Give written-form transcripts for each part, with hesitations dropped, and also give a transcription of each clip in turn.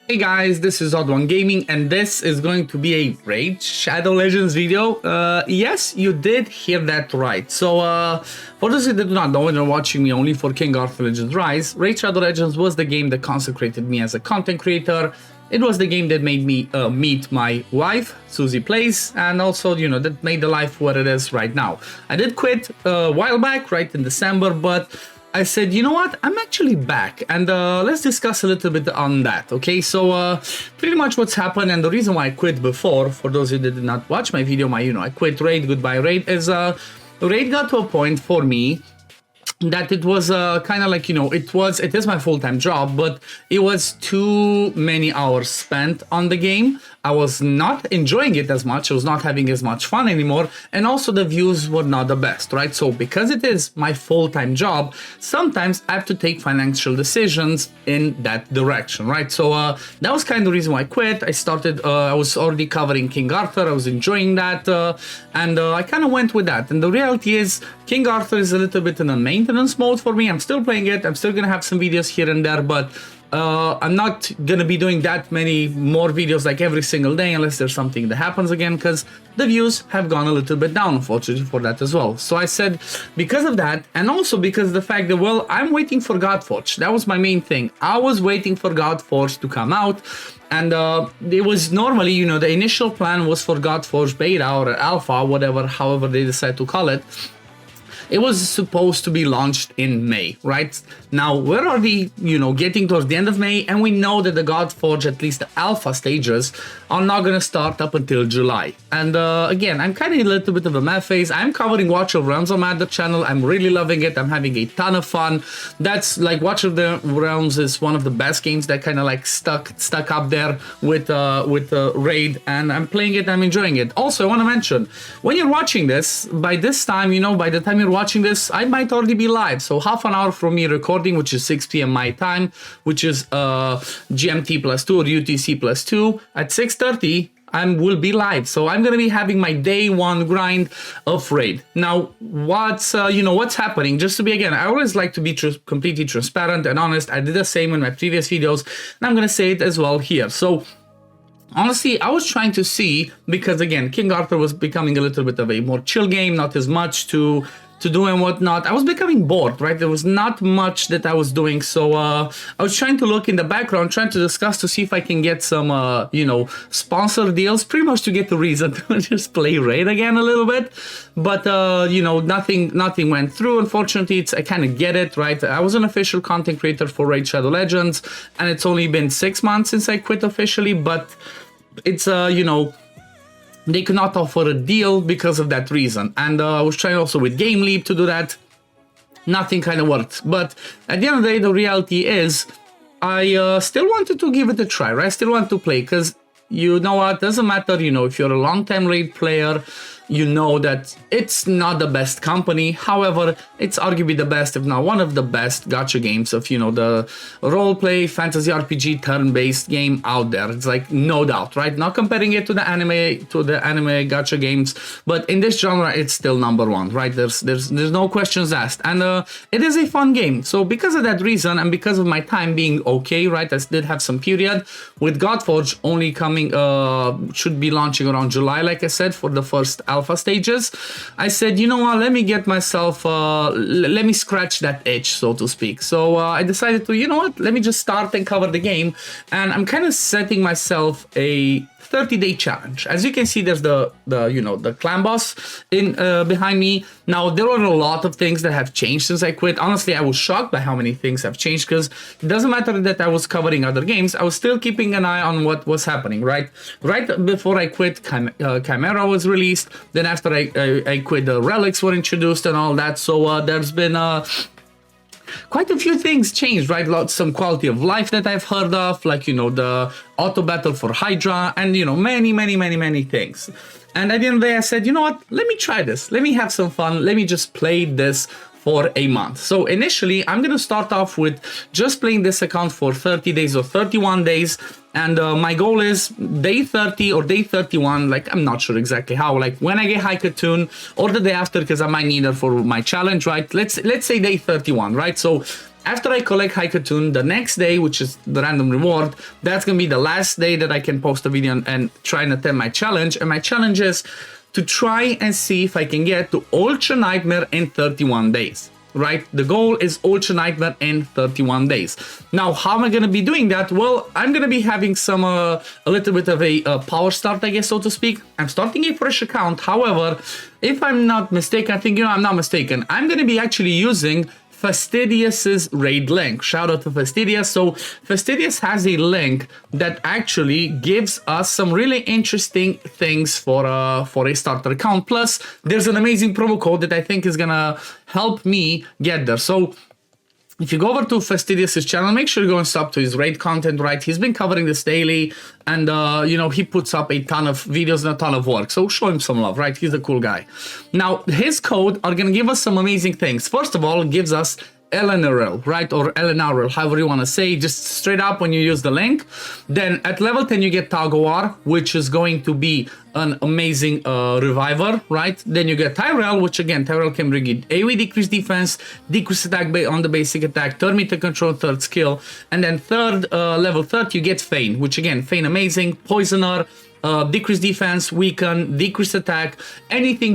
Hey guys, this is OddOneGaming and this is going to be a Raid Shadow Legends video. Yes, you did hear that right. So, for those that do not know and are watching me only for King Arthur Legends Rise, Raid Shadow Legends was the game that consecrated me as a content creator. It was the game that made me meet my wife, Susie Plays, and also, that made the life what it is right now. I did quit a while back, right in December, but I said, you know what, I'm actually back, and let's discuss a little bit on that, okay? So, pretty much what's happened, and the reason why I quit before, for those who did not watch my video, I quit Raid, goodbye Raid, is Raid got to a point for me that it was kind of like, it is my full-time job, but it was too many hours spent on the game. I was not enjoying it as much, I was not having as much fun anymore, and also the views were not the best, right? So because it is my full-time job, sometimes I have to take financial decisions in that direction, right? So that was kind of the reason why I quit. I started, I was already covering King Arthur, I was enjoying that, and I kind of went with that. And the reality is, King Arthur is a little bit in a maintenance mode for me. I'm still playing it, I'm still gonna have some videos here and there, but I'm not gonna be doing that many more videos like every single day unless there's something that happens again, because the views have gone a little bit down, unfortunately, for that as well. So I said, because of that, and also because of the fact that, well, I'm waiting for Godforge. That was my main thing. I was waiting for Godforge to come out, and it was normally, the initial plan was for Godforge beta or alpha, whatever, however they decide to call it. It was supposed to be launched in May, right? Now, we're already, getting towards the end of May, and we know that the Godforge, at least the alpha stages, are not going to start up until July. And again, I'm kind of in a little bit of a mad phase. I'm covering Watch of Realms on my other channel. I'm really loving it. I'm having a ton of fun. That's like Watch of the Realms is one of the best games that kind of like stuck up there with Raid, and I'm playing it. I'm enjoying it. Also, I want to mention, when you're watching this, by this time, by the time you're watching this, I might already be live. So half an hour from me recording, which is 6 p.m. my time, which is GMT plus 2 or UTC plus 2, at 6:30 I will be live. So I'm gonna be having my day one grind of Raid. Now, what's happening? Just to be, again, I always like to be completely transparent and honest. I did the same in my previous videos, and I'm gonna say it as well here. So honestly, I was trying to see, because again, King Arthur was becoming a little bit of a more chill game, not as much to do and whatnot. I was becoming bored, right? There was not much that I was doing, so I was trying to look in the background, trying to discuss to see if I can get some, sponsor deals, pretty much to get the reason to just play Raid again a little bit. But nothing went through. Unfortunately, I kind of get it, right? I was an official content creator for Raid Shadow Legends, and it's only been 6 months since I quit officially, but it's they could not offer a deal because of that reason. And I was trying also with Game Leap to do that. Nothing kind of worked. But at the end of the day, the reality is I still wanted to give it a try, right? I still want to play, because you know what, doesn't matter, if you're a long-time Raid player, you know that it's not the best company. However, it's arguably the best, if not one of the best gacha games of, the role-play, fantasy RPG, turn-based game out there. It's like, no doubt, right? Not comparing it to the anime gacha games, but in this genre, it's still number one, right? There's no questions asked. And it is a fun game. So because of that reason, and because of my time being okay, right? I did have some period with Godforge only coming, should be launching around July, like I said, for the first alpha stages. I said, you know what, let me get myself, let me scratch that itch, so to speak. So I decided to, let me just start and cover the game. And I'm kind of setting myself a 30-day challenge. As you can see, there's the clan boss in behind me. Now, there were a lot of things that have changed since I quit. Honestly, I was shocked by how many things have changed, because it doesn't matter that I was covering other games, I was still keeping an eye on what was happening, right? Right before I quit, Chimera was released. Then after I quit, the relics were introduced and all that. So there's been quite a few things changed, right? Some quality of life that I've heard of, like, the auto battle for Hydra, and, many things. And at the end of the day, I said, you know what, let me try this. Let me have some fun. Let me just play this for a month. So initially, I'm going to start off with just playing this account for 30 days or 31 days. And my goal is day 30 or day 31, like, I'm not sure exactly how, like when I get High Cartoon or the day after, because I might need it for my challenge, right? Let's say day 31, right? So after I collect Haikatun, the next day, which is the random reward, that's gonna be the last day that I can post a video and try and attempt my challenge. And my challenge is to try and see if I can get to Ultra Nightmare in 31 days. Right? The goal is Ultra Nightmare in 31 days. Now, how am I going to be doing that? Well, I'm going to be having some, a little bit of a power start, I guess, so to speak. I'm starting a fresh account. However, if I'm not mistaken, I think, I'm not mistaken. I'm going to be actually using Fastidious's raid link. Shout out to Fastidious. So Fastidious has a link that actually gives us some really interesting things for a starter account. Plus, there's an amazing promo code that I think is gonna help me get there. So if you go over to Fastidious's channel, make sure you go and sub to his raid content, right? He's been covering this daily, and he puts up a ton of videos and a ton of work. So show him some love, right? He's a cool guy. Now, his code are gonna give us some amazing things. First of all, it gives us LNRL, right? Or LNRL, however you want to say, just straight up when you use the link. Then at level 10, you get Takeovers, which is going to be an amazing reviver, right? Then you get Tyrell, which again, Tyrell can bring you AoE decreased defense, decreased attack on the basic attack, third meter control, third skill. And then third, level 30, you get Feign, which again, Feign amazing, Poisoner, decreased defense, weaken, decreased attack, anything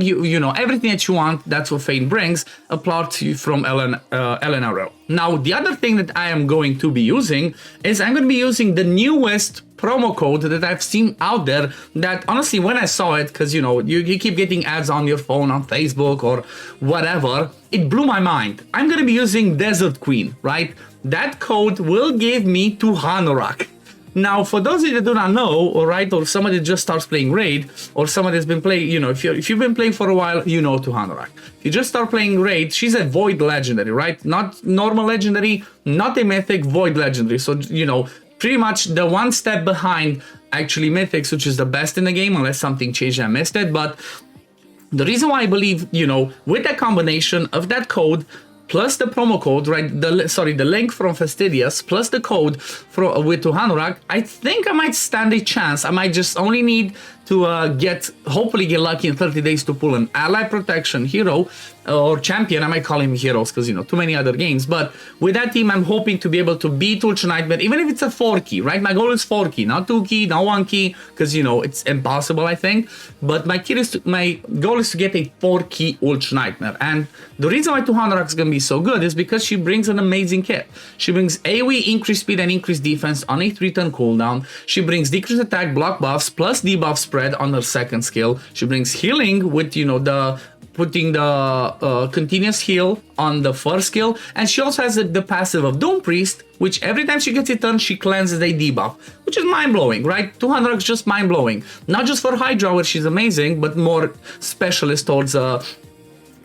everything that you want, that's what Feign brings, applied to you from LNRL. Now, the other thing that I am going to be using is I'm going to be using the newest promo code that I've seen out there that honestly, when I saw it, because you keep getting ads on your phone, on Facebook or whatever, it blew my mind. I'm going to be using Desert Queen, right? That code will give me to Hanorak. Now, for those of you that do not know, or somebody just starts playing Raid, or somebody has been playing, if you've been playing for a while, you know Tuhanorak. If you just start playing Raid, she's a Void Legendary, right? Not normal Legendary, not a Mythic, Void Legendary. So, pretty much the one step behind actually Mythics, which is the best in the game, unless something changed and I missed it. But the reason why I believe, with that combination of that code, plus the promo code, right? The link from Fastidious, plus the code with Tuhanorak, I think I might stand a chance. I might just only need to hopefully get lucky in 30 days to pull an ally protection hero or champion. I might call him heroes because, too many other games. But with that team, I'm hoping to be able to beat Ultra Nightmare, even if it's a 4 key, right? My goal is 4 key, not 2 key, not 1 key, because, it's impossible, I think. But my goal is to get a 4 key Ultra Nightmare. And the reason why Tuhanorak is going to be so good is because she brings an amazing kit. She brings AoE, increased speed and increased defense on a 3-turn cooldown. She brings decreased attack, block buffs, plus debuff spread on her second skill. She brings healing with, putting the continuous heal on the first skill. And she also has the passive of Doom Priest, which every time she gets it done, she cleanses a debuff, which is mind-blowing, right? 200 is just mind-blowing. Not just for Hydra, where she's amazing, but more specialist towards,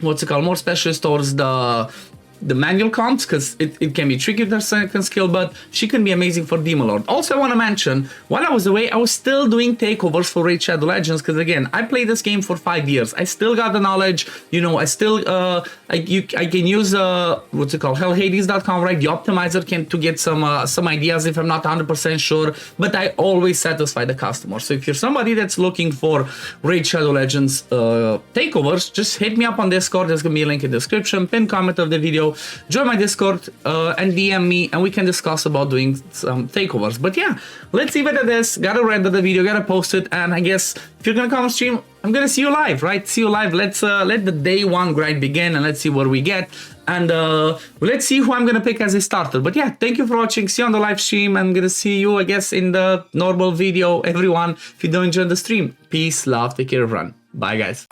more specialist towards the manual comps, because it can be tricky with her second skill, but she can be amazing for Demon Lord. Also, I want to mention, while I was away, I was still doing takeovers for Raid Shadow Legends, because again, I played this game for 5 years. I still got the knowledge, I still, I can use, hellhades.com, right? The optimizer to get some ideas if I'm not 100% sure, but I always satisfy the customer. So if you're somebody that's looking for Raid Shadow Legends takeovers, just hit me up on Discord. There's gonna be a link in the description, pinned comment of the video. Join my Discord and DM me, and we can discuss about doing some takeovers. But yeah, let's leave it at this. Gotta render the video, gotta post it, and I guess if you're gonna come on stream, I'm gonna see you live, right? See you live. Let's let the day one grind begin, and let's see what we get, and let's see who I'm gonna pick as a starter. But yeah, thank you for watching. See you on the live stream. I'm gonna see you, I guess, in the normal video. Everyone, if you don't enjoy the stream, peace, love, take care, everyone. Bye, guys.